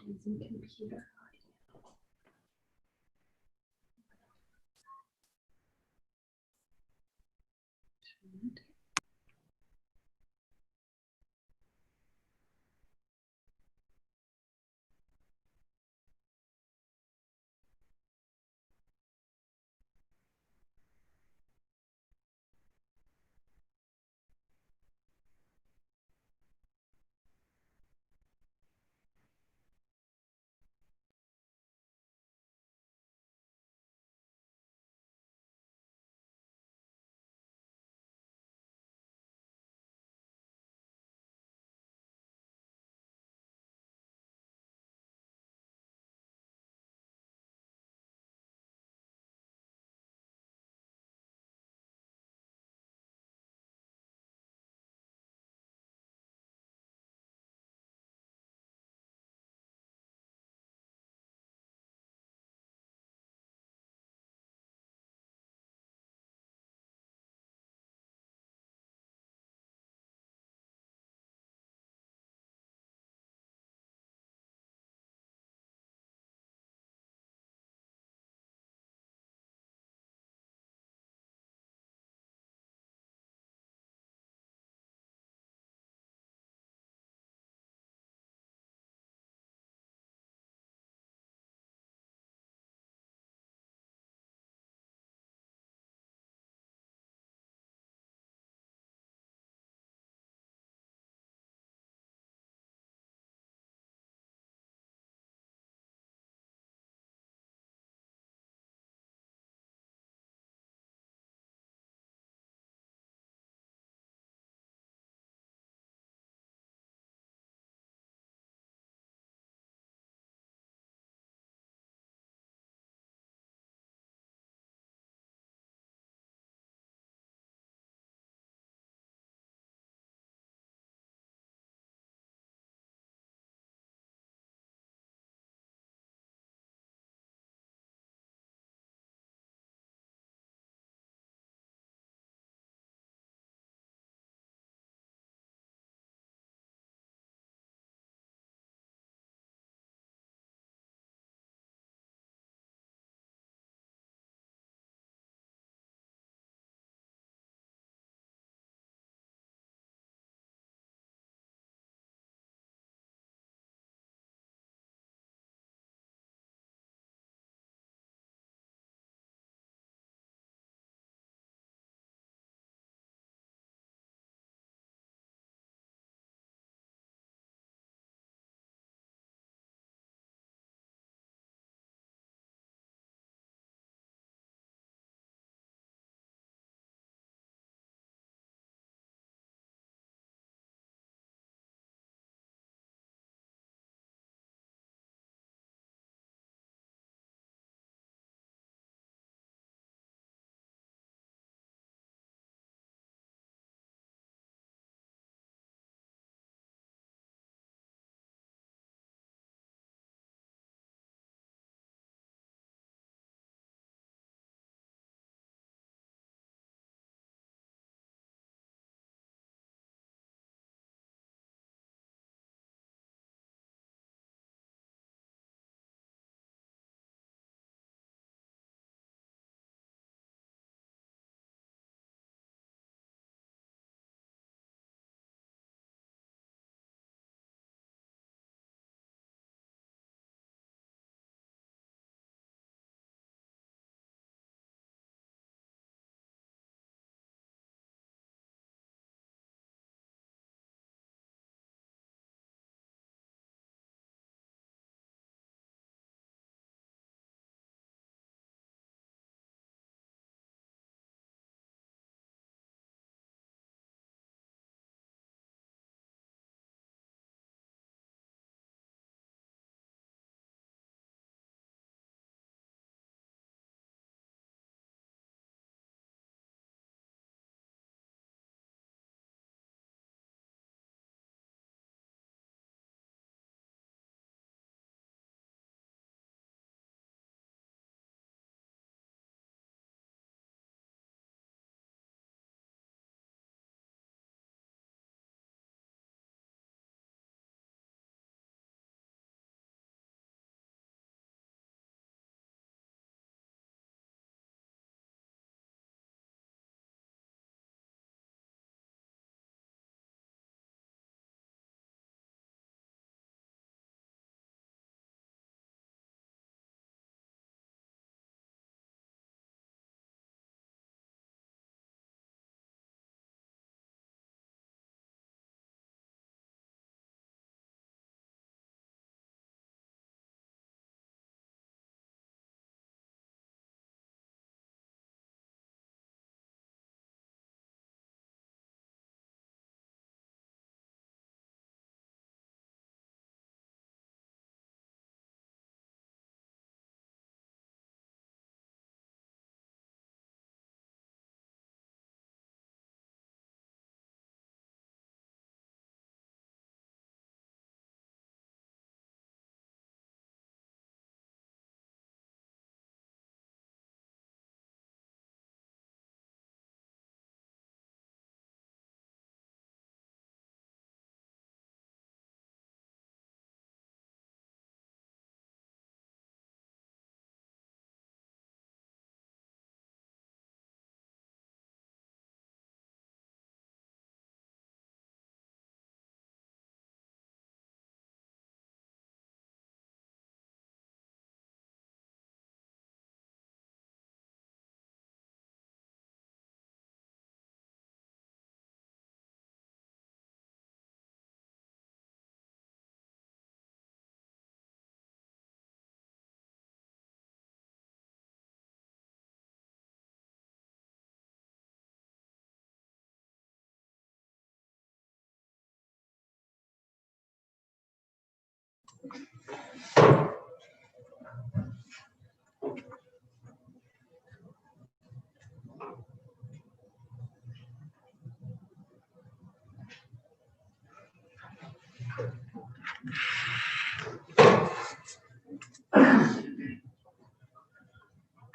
Using computer audio.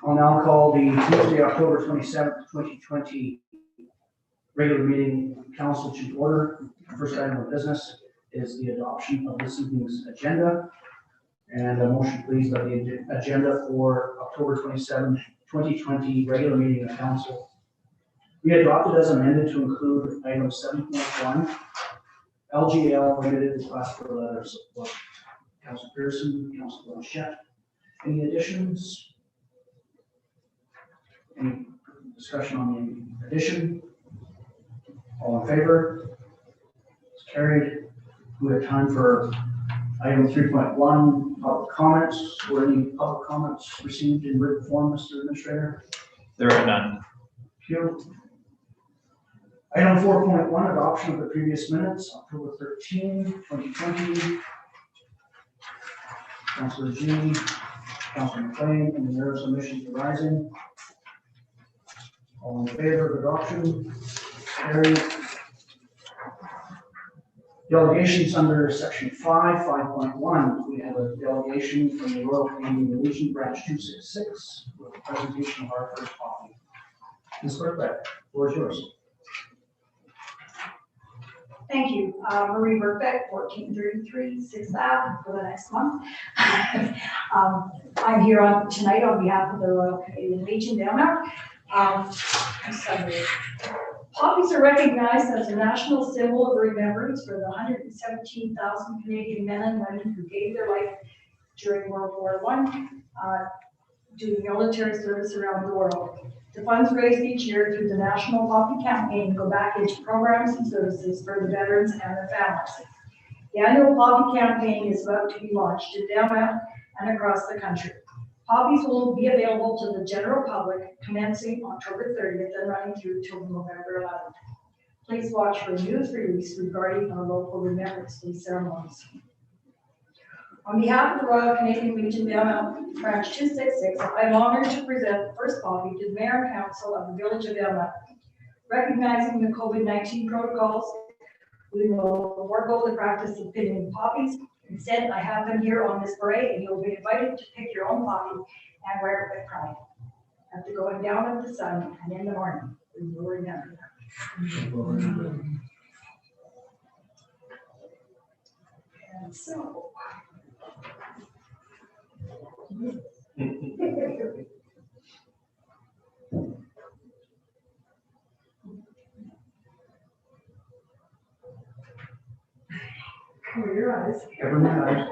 I'll now call the Tuesday, October 27th, 2020 regular meeting of council to order. First item of business is the adoption of this evening's agenda. And a motion please of the agenda for October 27th, 2020 regular meeting of council. We adopted as amended to include item 7.1, LGL limited class 4 letters of Council Pearson, Council Blanchette. Any additions? Any discussion on the addition? All in favor? It's carried. We have time for item 3.1, public comments. Were any public comments received in written form, Mr. Administrator? There are none. Thank you. Item 4.1, adoption of the previous minutes, October 13, 2020. Councilor G, Councilor McLean, and the errors omissions arising. All in favor of adoption? Carried. Delegations under section 5.1. We have a delegation from the Royal Canadian Legion Branch 266 with a presentation of our first copy. Ms. Burkbeck, the floor is yours. Thank you. Marie Burbeck, 1433 6th Ave for the next month. I'm here tonight on behalf of the Royal Canadian Legion down there. Poppies are recognized as a national symbol of remembrance for the 117,000 Canadian men and women who gave their life during World War I, doing military service around the world. The funds raised each year through the National Poppy Campaign go back into programs and services for the veterans and their families. The annual Poppy Campaign is about to be launched in Delma and across the country. Poppies will be available to the general public commencing October 30th and running through till November 11th. Please watch for a news release regarding our local Remembrance Day ceremonies. On behalf of the Royal Canadian Legion Delma Branch 266, I'm honored to present the first poppy to the Mayor and Council of the Village of Delma. Recognizing the COVID-19 protocols, we will forego the practice of pinning poppies. Instead, I have them here on display, and you'll be invited to pick your own poppy and wear it with pride. After going down of the sun and in the morning, we will remember that. And so. Cover your eyes. Cover my eyes.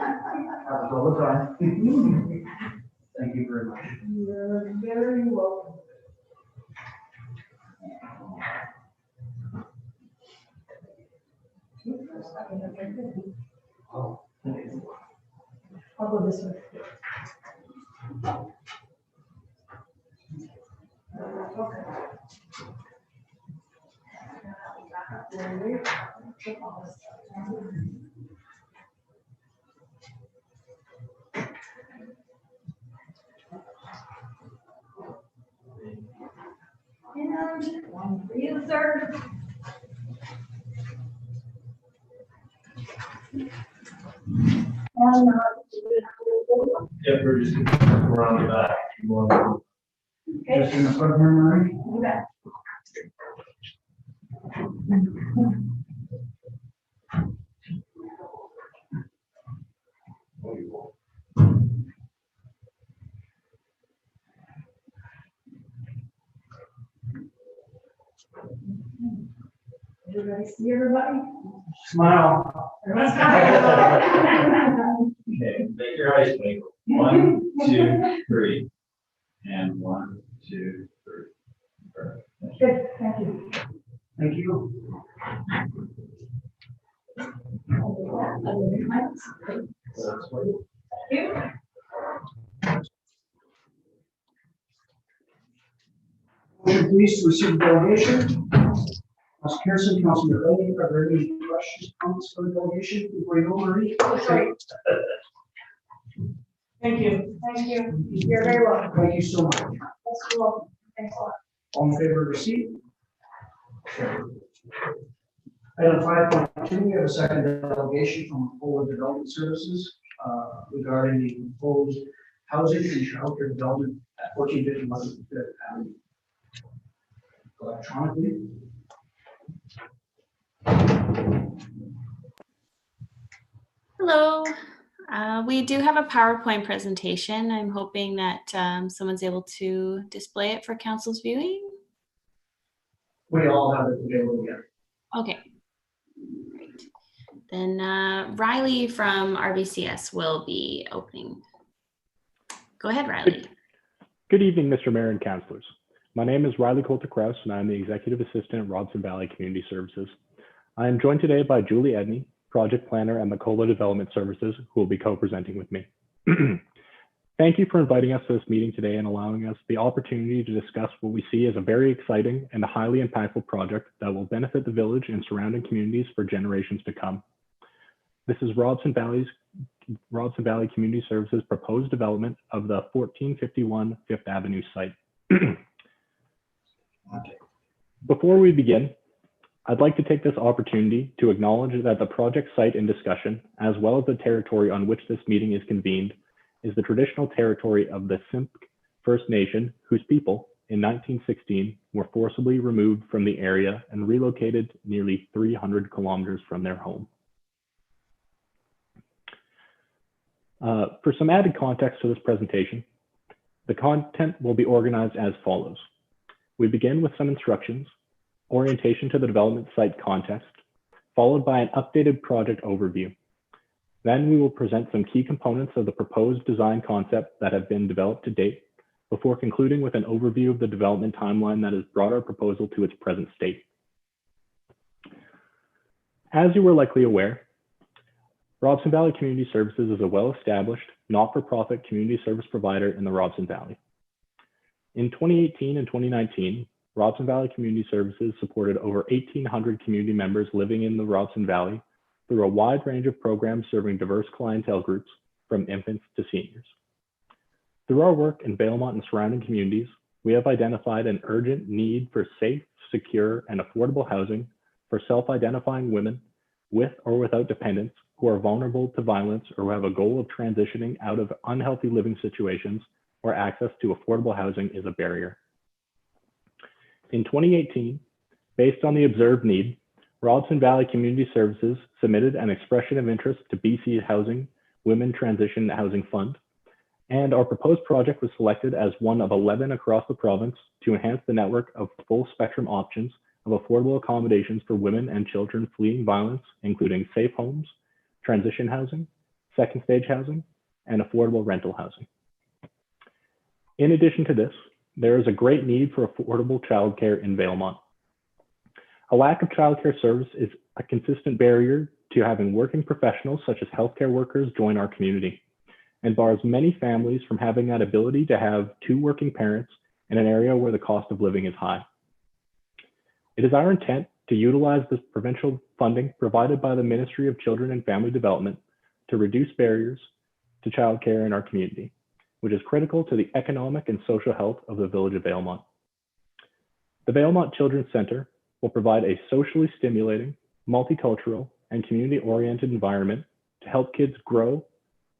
Happens all the time. Thank you very much. You're very welcome. Oh, thank you. I'll go this way. And one for you, sir. And Yeah, we're just around the back. okay, Just in the front here, Marie? you bet. Everybody see everybody? Smile. Okay, make your eyes twinkle. 1, 2, 3. And 1, 2, 3. Perfect. Good, thank you. Thank you. Motion please to receive the delegation. Councilor Pearson, Councilor McLean, are there any questions, comments for the delegation before you go, Marie? Oh, sorry. Thank you. Thank you. You're very welcome. Thank you so much. That's cool. Thanks a lot. All in favor of receipt? Item 5.2, we have a second delegation from Fuller Development Services regarding the proposed housing and childcare development at 1451 Fifth Avenue. Electronically. Hello. We do have a PowerPoint presentation. I'm hoping that someone's able to display it for council's viewing. We all have it available yet. Okay. Great. Then Riley from RBCS will be opening. Go ahead, Riley. Good evening, Mr. Mayor and councilors. My name is Riley Coulter-Krause, and I am the Executive Assistant at Robson Valley Community Services. I am joined today by Julie Edney, Project Planner at Macola Development Services, who will be co-presenting with me. Thank you for inviting us to this meeting today and allowing us the opportunity to discuss what we see as a very exciting and a highly impactful project that will benefit the village and surrounding communities for generations to come. This is Robson Valley Community Services proposed development of the 1451 Fifth Avenue site. Before we begin, I'd like to take this opportunity to acknowledge that the project site in discussion, as well as the territory on which this meeting is convened, is the traditional territory of the Simpcw First Nation, whose people, in 1916, were forcibly removed from the area and relocated nearly 300 kilometers from their home. For some added context to this presentation, the content will be organized as follows. We begin with some instructions, orientation to the development site context, followed by an updated project overview. Then we will present some key components of the proposed design concept that have been developed to date, before concluding with an overview of the development timeline that has brought our proposal to its present state. As you were likely aware, Robson Valley Community Services is a well-established, not-for-profit community service provider in the Robson Valley. In 2018 and 2019, Robson Valley Community Services supported over 1,800 community members living in the Robson Valley through a wide range of programs serving diverse clientele groups, from infants to seniors. Through our work in Valemount and surrounding communities, we have identified an urgent need for safe, secure, and affordable housing for self-identifying women with or without dependents who are vulnerable to violence or who have a goal of transitioning out of unhealthy living situations where access to affordable housing is a barrier. In 2018, based on the observed need, Robson Valley Community Services submitted an expression of interest to BC Housing Women Transition Housing Fund, and our proposed project was selected as one of 11 across the province to enhance the network of full spectrum options of affordable accommodations for women and children fleeing violence, including safe homes, transition housing, second stage housing, and affordable rental housing. In addition to this, there is a great need for affordable childcare in Valemount. A lack of childcare service is a consistent barrier to having working professionals such as healthcare workers join our community, and bars many families from having that ability to have two working parents in an area where the cost of living is high. It is our intent to utilize this provincial funding provided by the Ministry of Children and Family Development to reduce barriers to childcare in our community, which is critical to the economic and social health of the village of Valemount. The Valemount Children's Center will provide a socially stimulating, multicultural, and community-oriented environment to help kids grow,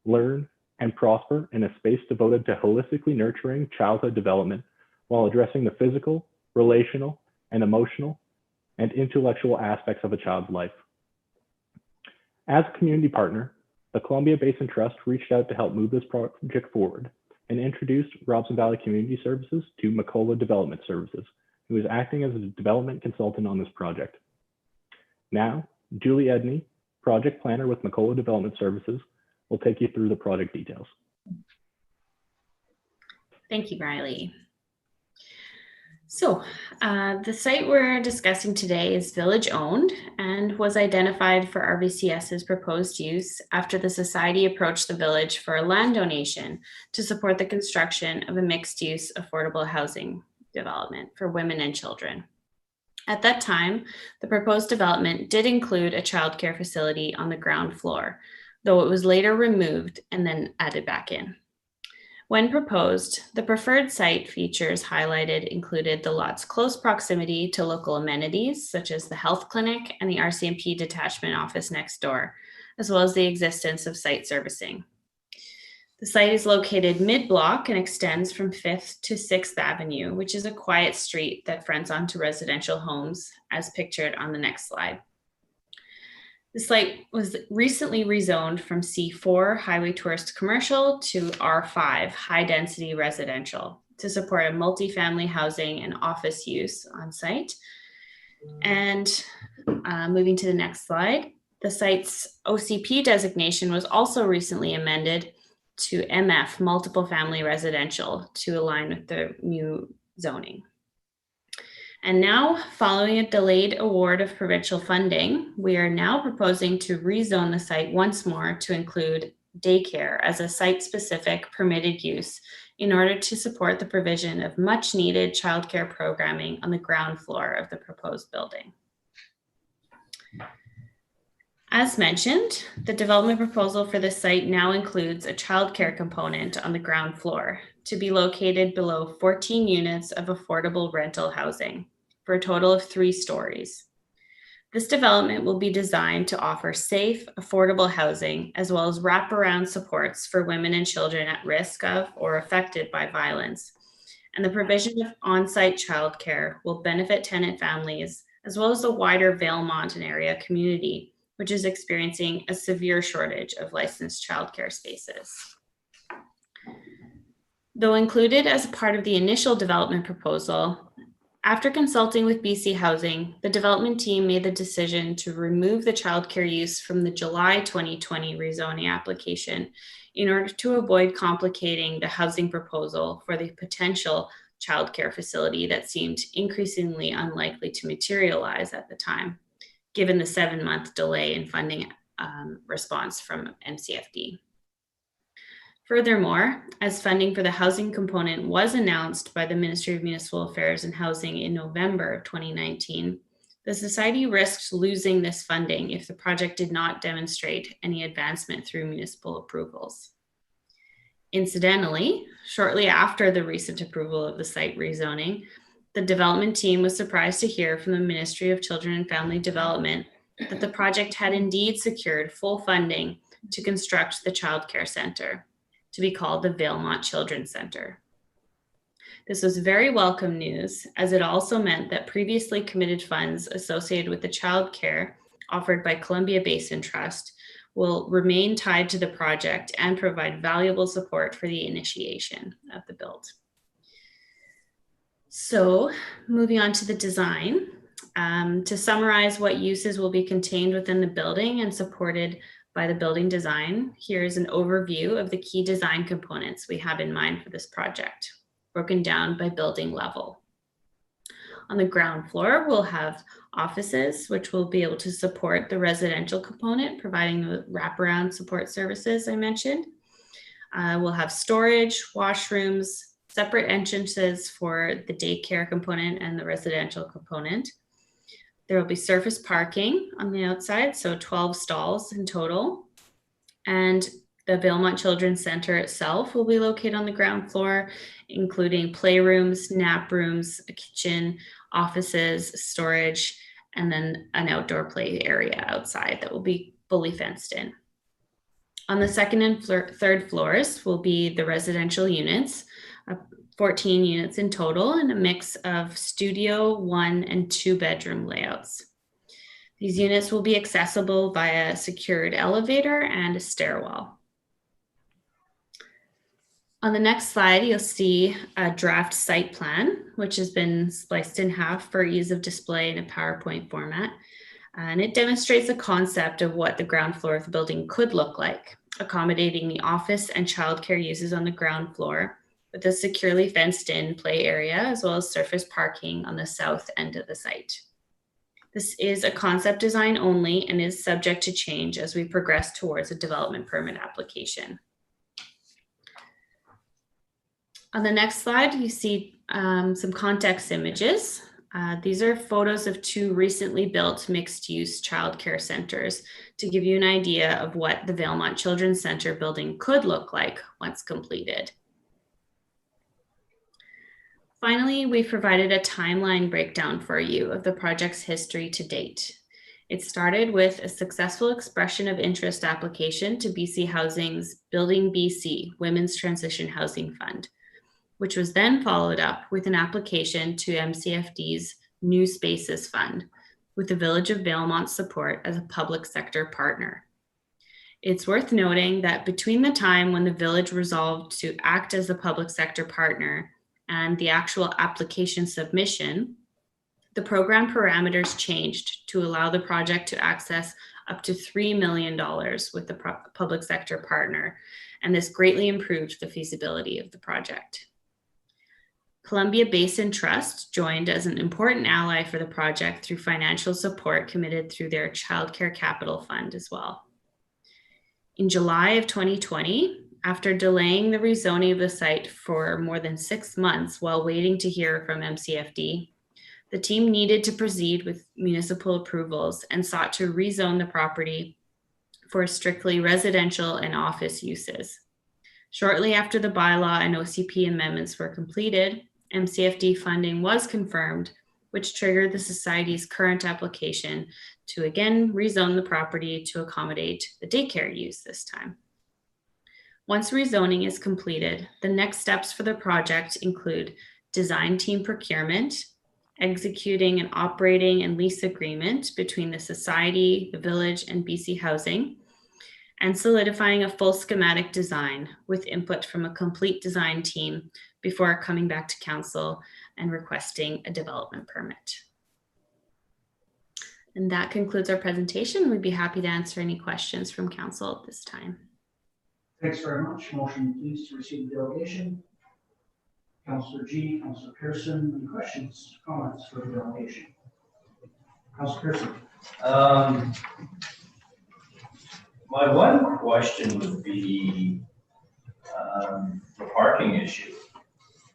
learn, and prosper in a space devoted to holistically nurturing childhood development while addressing the physical, relational, and emotional and intellectual aspects of a child's life. As a community partner, the Columbia Basin Trust reached out to help move this project forward and introduced Robson Valley Community Services to Macola Development Services, who is acting as a development consultant on this project. Now, Julie Edney, Project Planner with Macola Development Services, will take you through the project details. Thank you, Riley. So the site we're discussing today is village owned and was identified for RBCS's proposed use after the society approached the village for a land donation to support the construction of a mixed use affordable housing development for women and children. At that time, the proposed development did include a childcare facility on the ground floor, though it was later removed and then added back in. When proposed, the preferred site features highlighted included the lot's close proximity to local amenities, such as the health clinic and the RCMP detachment office next door, as well as the existence of site servicing. The site is located mid-block and extends from 5th to 6th Avenue, which is a quiet street that fronts onto residential homes, as pictured on the next slide. The site was recently rezoned from C4 Highway Tourist Commercial to R5 High Density Residential to support a multifamily housing and office use on site. And moving to the next slide, the site's OCP designation was also recently amended to MF Multiple Family Residential to align with the new zoning. And now, following a delayed award of provincial funding, we are now proposing to rezone the site once more to include daycare as a site-specific permitted use in order to support the provision of much-needed childcare programming on the ground floor of the proposed building. As mentioned, the development proposal for this site now includes a childcare component on the ground floor to be located below 14 units of affordable rental housing, for a total of 3 stories. This development will be designed to offer safe, affordable housing, as well as wraparound supports for women and children at risk of or affected by violence. And the provision of on-site childcare will benefit tenant families, as well as the wider Valemont and area community, which is experiencing a severe shortage of licensed childcare spaces. Though included as a part of the initial development proposal, after consulting with BC Housing, the development team made the decision to remove the childcare use from the July 2020 rezoning application in order to avoid complicating the housing proposal for the potential childcare facility that seemed increasingly unlikely to materialize at the time, given the 7-month delay in funding response from MCFD. Furthermore, as funding for the housing component was announced by the Ministry of Municipal Affairs and Housing in November of 2019, the Society risked losing this funding if the project did not demonstrate any advancement through municipal approvals. Incidentally, shortly after the recent approval of the site rezoning, the development team was surprised to hear from the Ministry of Children and Family Development that the project had indeed secured full funding to construct the childcare center, to be called the Valemont Children's Center. This was very welcome news, as it also meant that previously committed funds associated with the childcare offered by Columbia Basin Trust will remain tied to the project and provide valuable support for the initiation of the build. So moving on to the design, to summarize what uses will be contained within the building and supported by the building design, here's an overview of the key design components we have in mind for this project, broken down by building level. On the ground floor, we'll have offices, which will be able to support the residential component, providing the wraparound support services I mentioned. We'll have storage, washrooms, separate entrances for the daycare component and the residential component. There will be surface parking on the outside, so 12 stalls in total. And the Valemont Children's Center itself will be located on the ground floor, including playrooms, nap rooms, a kitchen, offices, storage, and then an outdoor play area outside that will be fully fenced in. On the second and third floors will be the residential units, 14 units in total, and a mix of studio, 1 and 2 bedroom layouts. These units will be accessible via a secured elevator and a stairwell. On the next slide, you'll see a draft site plan, which has been spliced in half for ease of display in a PowerPoint format. And it demonstrates a concept of what the ground floor of the building could look like, accommodating the office and childcare uses on the ground floor, with a securely fenced in play area, as well as surface parking on the south end of the site. This is a concept design only and is subject to change as we progress towards a development permit application. On the next slide, you see some context images. These are photos of 2 recently built mixed-use childcare centers to give you an idea of what the Valemont Children's Center building could look like once completed. Finally, we've provided a timeline breakdown for you of the project's history to date. It started with a successful expression of interest application to BC Housing's Building BC Women's Transition Housing Fund, which was then followed up with an application to MCFD's New Spaces Fund, with the Village of Vailmont's support as a public sector partner. It's worth noting that between the time when the village resolved to act as a public sector partner and the actual application submission, the program parameters changed to allow the project to access up to $3 million with the public sector partner, and this greatly improved the feasibility of the project. Columbia Basin Trust joined as an important ally for the project through financial support committed through their Child Care Capital Fund as well. In July of 2020, after delaying the rezoning of the site for more than 6 months while waiting to hear from MCFD, the team needed to proceed with municipal approvals and sought to rezone the property for strictly residential and office uses. Shortly after the bylaw and OCP amendments were completed, MCFD funding was confirmed, which triggered the Society's current application to again rezone the property to accommodate the daycare use this time. Once rezoning is completed, the next steps for the project include design team procurement, executing an operating and lease agreement between the Society, the Village, and BC Housing, and solidifying a full schematic design with input from a complete design team before coming back to council and requesting a development permit. And that concludes our presentation. We'd be happy to answer any questions from council at this time. Thanks very much. Motion please to receive the delegation. Councillor G, Councillor Pearson, any questions, comments for the delegation? Councillor Pearson. My one question would be the parking issue.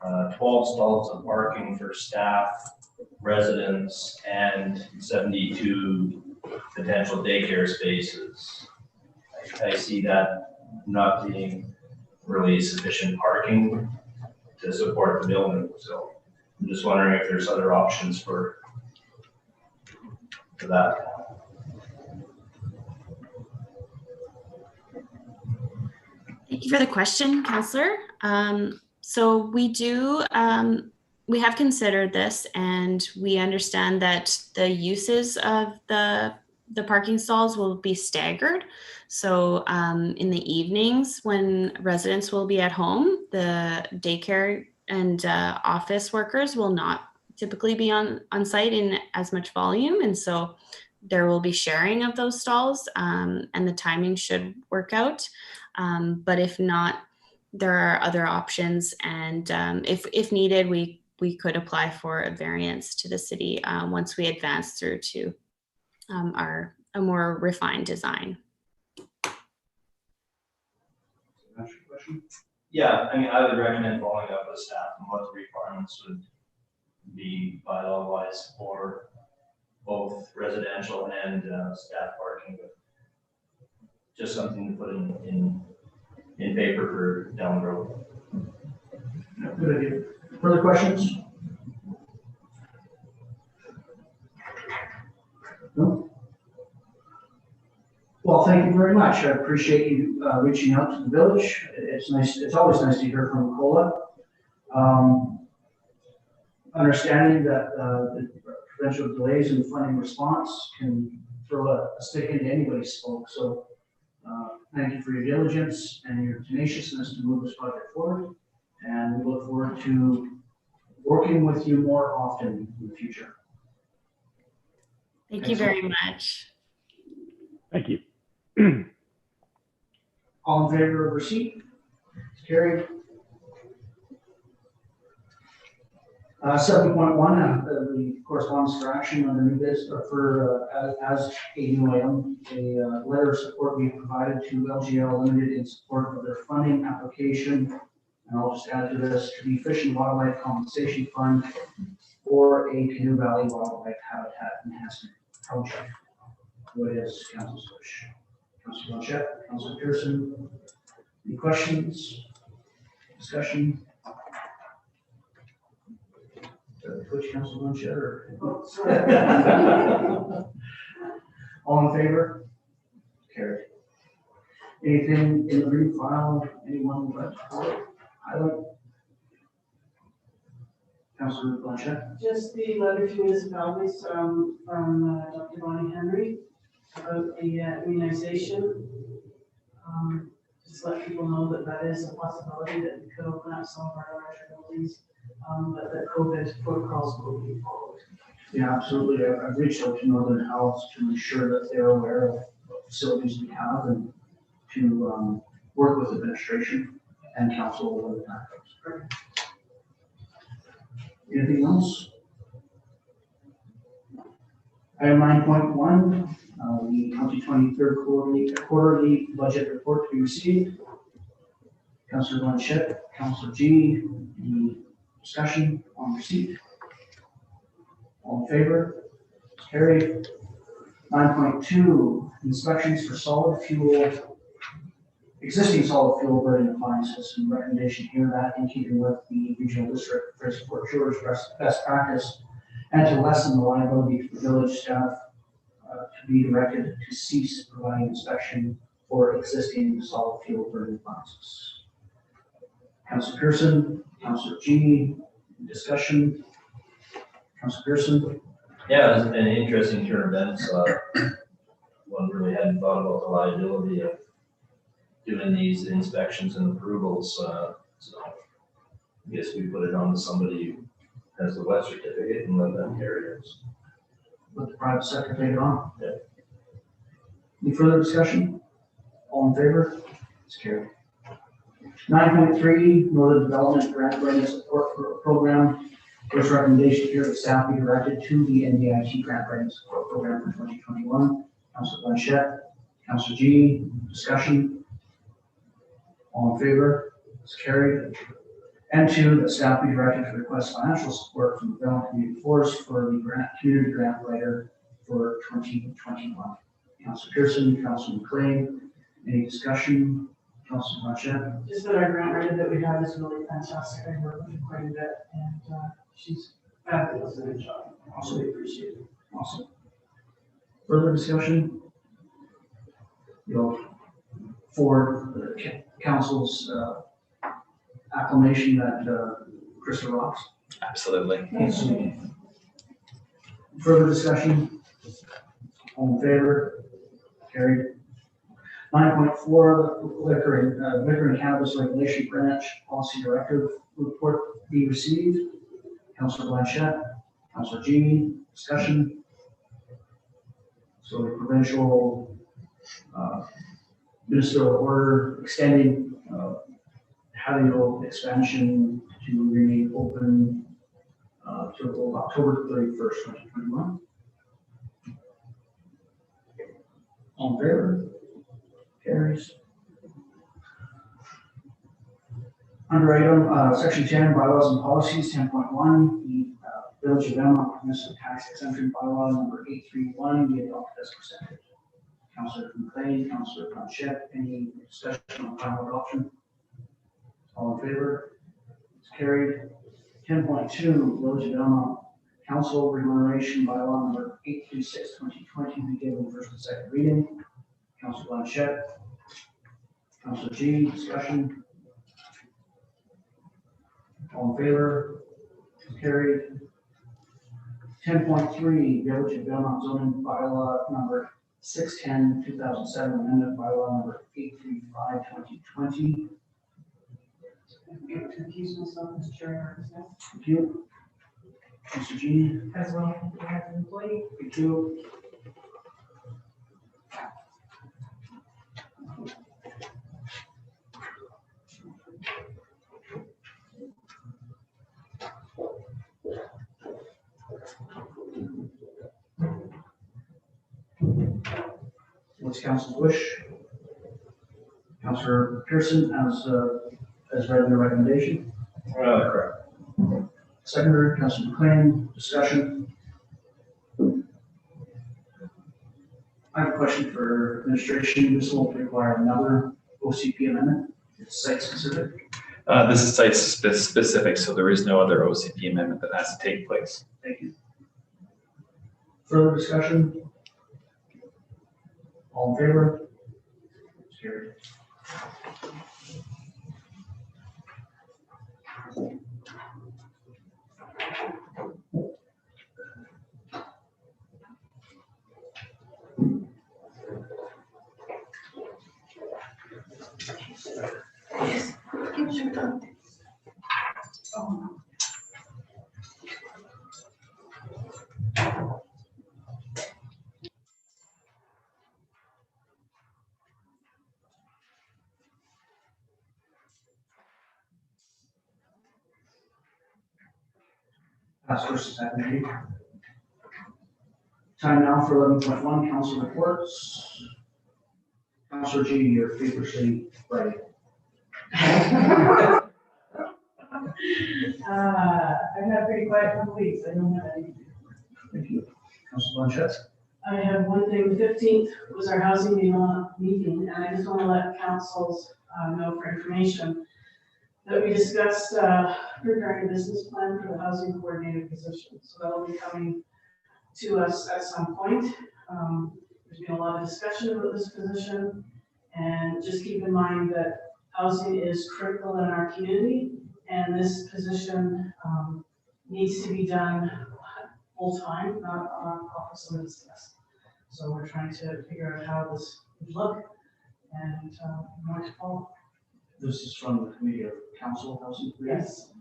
12 stalls of parking for staff, residents, and 72 potential daycare spaces. I see that not being really sufficient parking to support the building. So I'm just wondering if there's other options for that. Thank you for the question, Councillor. So we have considered this, and we understand that the uses of the parking stalls will be staggered. So in the evenings when residents will be at home, the daycare and office workers will not typically be on site in as much volume. And so there will be sharing of those stalls, and the timing should work out. But if not, there are other options. And if needed, we could apply for a variance to the city once we advance through to a more refined design. Yeah, I mean, I would recommend following up with staff on what the requirements would be bylaw wise for both residential and staff parking. Just something to put in paper for down the road. Good idea. Further questions? No? Well, thank you very much. I appreciate you reaching out to the village. It's nice. It's always nice to hear from COLA. Understanding that the potential delays in funding response can throw a stick into anybody's spoke. So thank you for your diligence and your tenaciousness to move this project forward. And we look forward to working with you more often in the future. Thank you very much. Thank you. All in favor of receipt? It's carried. 7.1, the correspondence for action on the new business, or for as a new item, a letter of support being provided to LGL Limited in support of their funding application. And I'll just add to this, to the Fish and Wildlife Compensation Fund for a Canoe Valley Wildlife Habitat Enhancement Project. What is Council's wish? Councilor Blanchette, Councilor Pearson, any questions, discussion? Twitch Council Blanchett or? Oh, sorry. All in favor? Carried. Anything in the green file, anyone would like to highlight? Councilor Blanchett? Just the letter to municipalities from Dr. Bonnie Henry about the immunization. Just let people know that that is a possibility, that we could open up some of our larger buildings, but that COVID protocols will be followed. Yeah, absolutely. I've reached out to Northern Health to ensure that they're aware of what facilities we have and to work with administration and council when the time comes. Anything else? Item 9.1, the 2023 quarterly budget report to be received. Councilor Blanchett, Councilor G, any discussion on receipt? All in favor? Carried. 9.2, inspections for existing solid fuel burning appliances, and recommendation here that in keeping with the regional district for Fort George best practice, and to lessen the liability to the village staff to be directed to cease providing inspection for existing solid fuel burning appliances. Councilor Pearson, Councilor G, discussion. Councilor Pearson? Yeah, it's been an interesting turn of events. One really hadn't thought about the liability of doing these inspections and approvals. So I guess we put it on to somebody who has the wet certificate and let them carry it. Let the private sector take it on. Yeah. Any further discussion? All in favor? It's carried. 9.3, Northern Development Grant Writing Support Program. There's recommendation here that staff be directed to the NDIT Grant Writing Support Program for 2021. Councilor Blanchett, Councilor G, discussion. All in favor? It's carried. And 2, that staff be directed to request financial support from the Belmont Community Force for the community grant writer for 2021. Councilor Pearson, Councilor McLean, any discussion? Councilor Blanchett? Just that our grant writer that we have is really fantastic. I work with her quite a bit, and she's fabulous at her job. Also, we appreciate it. Awesome. Further discussion? You'll forward the council's acclamation that Krista rocks. Absolutely. Further discussion? All in favor? Carried. 9.4, liquor and cannabis regulation branch policy directive report be received. Councilor Blanchett, Councilor G, discussion. So the provincial ministerial order extending patio expansion to remain open till October 31st, 2021. All in favor? Carries. Under item, section 10, bylaws and policies, 10.1, the Village of Belmont Municipal Tax Exemption Bylaw number 831 be adopted as presented. Councilor McLean, Councilor Blanchett, any discussion on final adoption? All in favor? It's carried. 10.2, Village of Belmont Council Remuneration Bylaw number 836/2020 be given first and second reading. Councilor Blanchett, Councilor G, discussion. All in favor? Carried. 10.3, Village of Belmont zoning bylaw number 610/2007, amendment bylaw number 835/2020. I'm going to accuse myself as chair. Thank you. Mr. G. As well, we have an employee. Thank you. What's council's wish? Councilor Pearson as read in the recommendation. Correct. Seconder, Councilor McLean, discussion. I have a question for administration. This will require another OCP amendment. It's site specific. This is site specific, so there is no other OCP amendment that has to take place. Thank you. Further discussion? All in favor? Carried. Pass first, second reading. Time now for 11.1, council reports. Councilor G, your feverishly ready. I've had a pretty quiet couple weeks, I don't have any. Thank you. Councilor Blanchett. I have one thing, the 15th was our housing meeting, and I just want to let councils know for information that we discussed preparing a business plan for the housing coordinator position. So that'll be coming to us at some point. There's been a lot of discussion about this position, and just keep in mind that housing is critical in our community, and this position needs to be done full-time, not on office limits test. So we're trying to figure out how this would look and more to follow. This is from the Committee of Council Housing. Yes.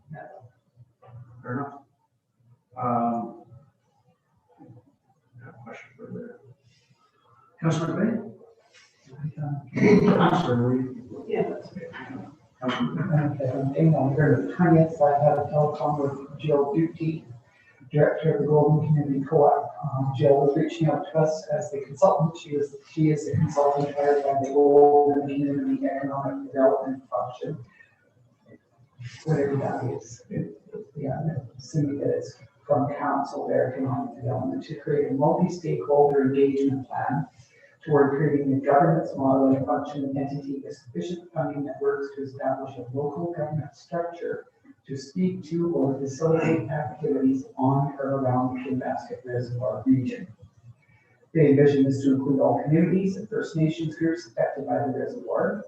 Fair enough. Got a question for the Councilor McVeigh? Councilor Reed? Yeah. Councilor And on the 20th, I had a telecom with Jill Duty, Director of the Golden Community Co-op. Jill was reaching out to us as the consultant. She is the consultant hired by the Golden Community Economic Development Function. Whatever that is. Yeah, assuming that it's from Council, their Economic Development, to create a multi-stakeholder engagement plan toward creating a governance model and functioning entity with sufficient funding networks to establish a local government structure to speak to or facilitate activities on or around the Kinbasket Reservoir region. They envision this to include all communities and First Nations groups affected by the reservoir.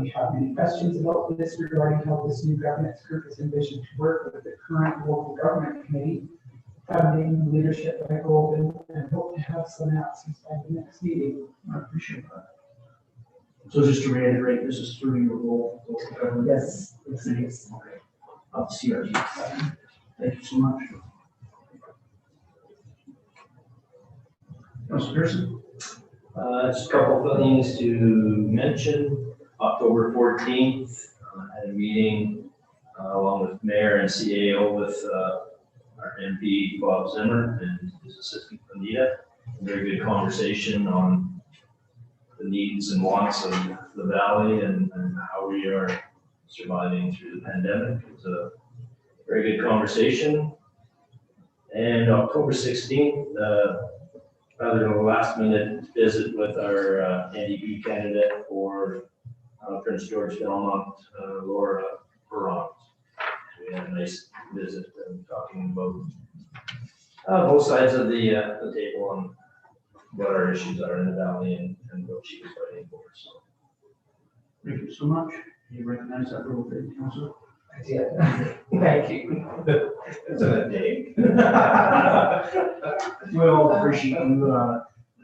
You have any questions about this regarding how this new governance group is envisioned to work with the current local government committee, funding, leadership by Golden, and hope to have some announcements by the next meeting. I appreciate that. So just to reiterate, this is through your role, local government. Yes, yes. Okay. Of CRG. Thank you so much. Councilor Pearson? Just a couple of things to mention. October 14th, had a meeting along with Mayor and CAO with our MP Bob Zimmer and his assistant Anita. Very good conversation on the needs and wants of the valley and how we are surviving through the pandemic. It was a very good conversation. And October 16th, rather a last minute visit with our NDP candidate for Prince George Belmont, Laura Perront. We had a nice visit and talking about both sides of the table on what our issues are in the valley and what she was fighting for. So. Thank you so much. You recognize that role, Councilor? I did. Thank you. It's a day. We'll appreciate you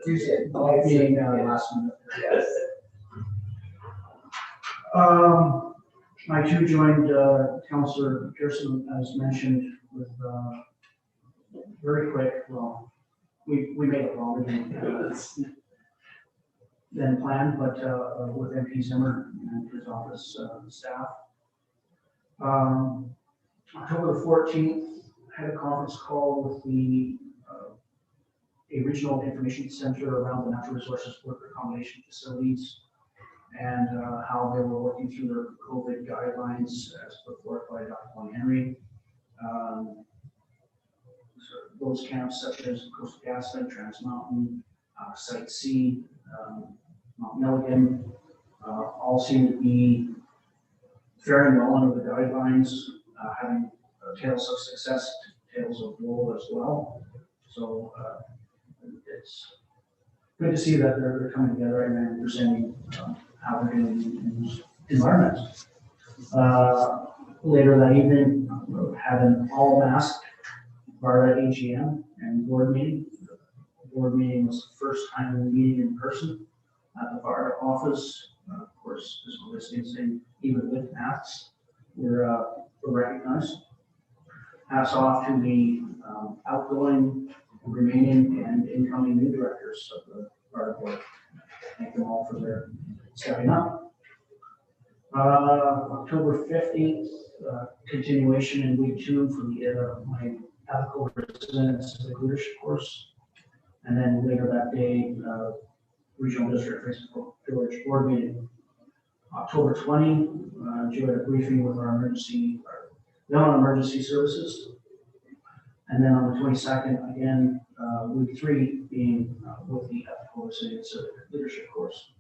Appreciate it. being last minute. Yes. I too joined Councilor Pearson, as mentioned, with very quick, well, we made it longer than planned, but with MP Zimmer and his office staff. October 14th, had a conference call with the a regional information center around the natural resources worker accommodation facilities and how they were working through their COVID guidelines as put forth by Dr. Juan Henry. So those camps such as Coastal GasLink, Trans Mountain, Site C, Mount Milligan, all seem to be faring well under the guidelines, having tales of success, tales of woe as well. So it's good to see that they're coming together and understanding how they're doing in this environment. Later that evening, we had an all-masked VARA AGM and board meeting. The board meeting was the first time we meeting in person at the VARA office. Of course, this was distancing, even with masks, we're recognized. Hats off to the outgoing, remaining, and incoming new directors of the VARA board. Thank them all for their stepping up. October 15th, continuation in week 2 for the my ethical residence civic leadership course. And then later that day, Regional District Facebook Village Board meeting. October 20, Joe had a briefing with our emergency services. And then on the 22nd, again, week 3 being with the ethical residence civic leadership course.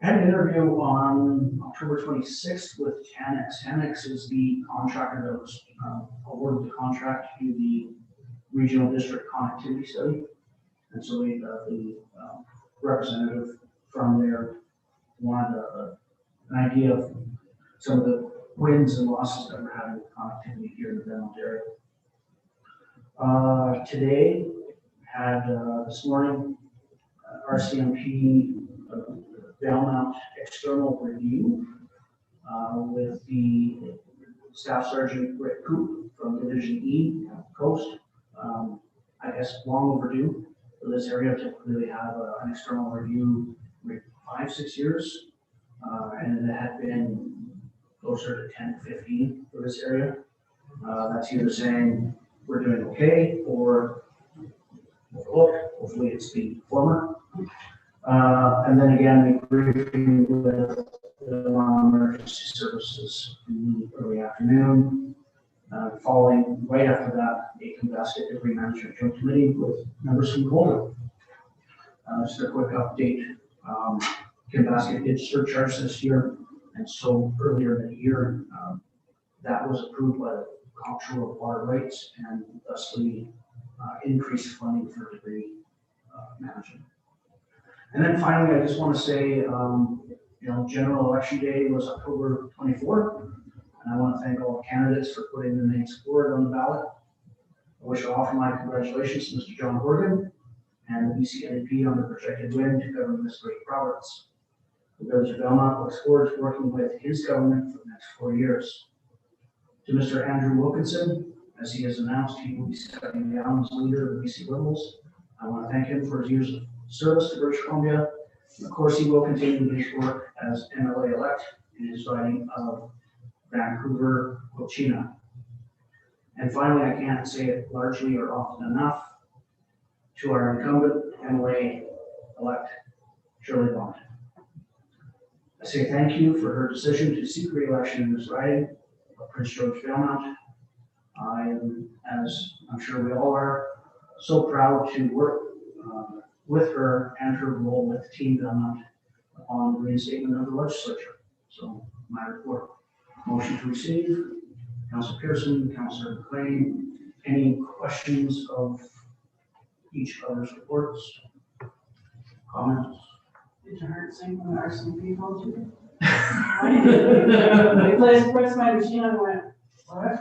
I had an interview on October 26th with Tanex. Tanex is the contractor that was awarded the contract to do the regional district connectivity study. And so the representative from there wanted an idea of some of the wins and losses that we're having with connectivity here in the Belmont area. Today, had this morning, RCMP Belmont external review with the Staff Sergeant Rick Coop from Division E Coast. I guess long overdue for this area. Typically they have an external review every 5-6 years, and it had been closer to 10 to 15 for this area. That's either saying we're doing okay or look, hopefully it's the former. And then again, we briefing with the emergency services in the early afternoon. Following right after that, a Kinbasket Debris Management Joint Committee with members from Golden. Just a quick update. Kinbasket did surcharge this year, and so earlier in the year, that was approved by the Comptroller of Water Rights and thusly increased funding for debris management. And then finally, I just want to say, General Election Day was October 24th, and I want to thank all the candidates for putting their names forward on the ballot. I wish to offer my congratulations to Mr. John Horgan and the BC NDP on the projected win to govern this great province. The Village of Belmont looks forward to working with his government for the next 4 years. To Mr. Andrew Wilkinson, as he has announced he will be stepping down as leader of the BC Liberals, I want to thank him for his years of service to British Columbia. And of course, he will continue his work as MLA-elect in his riding of Vancouver, Cochina. And finally, I can't say it largely or often enough, to our incumbent MLA-elect, Shirley Bond. I say thank you for her decision to seek re-election in this riding of Prince George Belmont. I am, as I'm sure we all are, so proud to work with her and her role with Team Belmont on the reinstatement of the legislature. So my report. Motion to receive. Councilor Pearson, Councilor McLean. Any questions of each other's reports? Comments? Did your heart sink when the RCMP called you? I pressed my machine and went, what?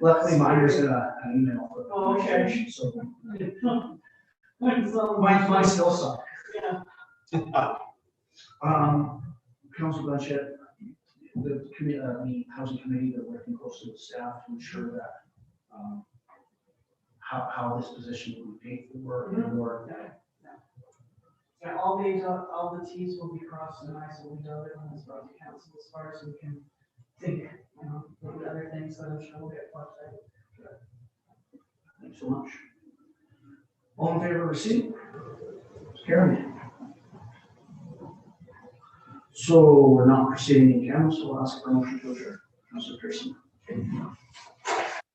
Luckily, mine was in an email. Oh, okay. So So, mine still suck. yeah. Council Blanchett, the housing committee, they're working closely with staff to ensure that how this position will be paid for and more. Yeah, all the T's will be crossed and I's will be dotted when it's brought to council as far as we can think, look at other things that I'm sure we'll get flushed out. Thanks so much. All in favor of receipt? Carried. So we're not proceeding in camera, so I'll ask for a motion to adjourn. Councilor Pearson.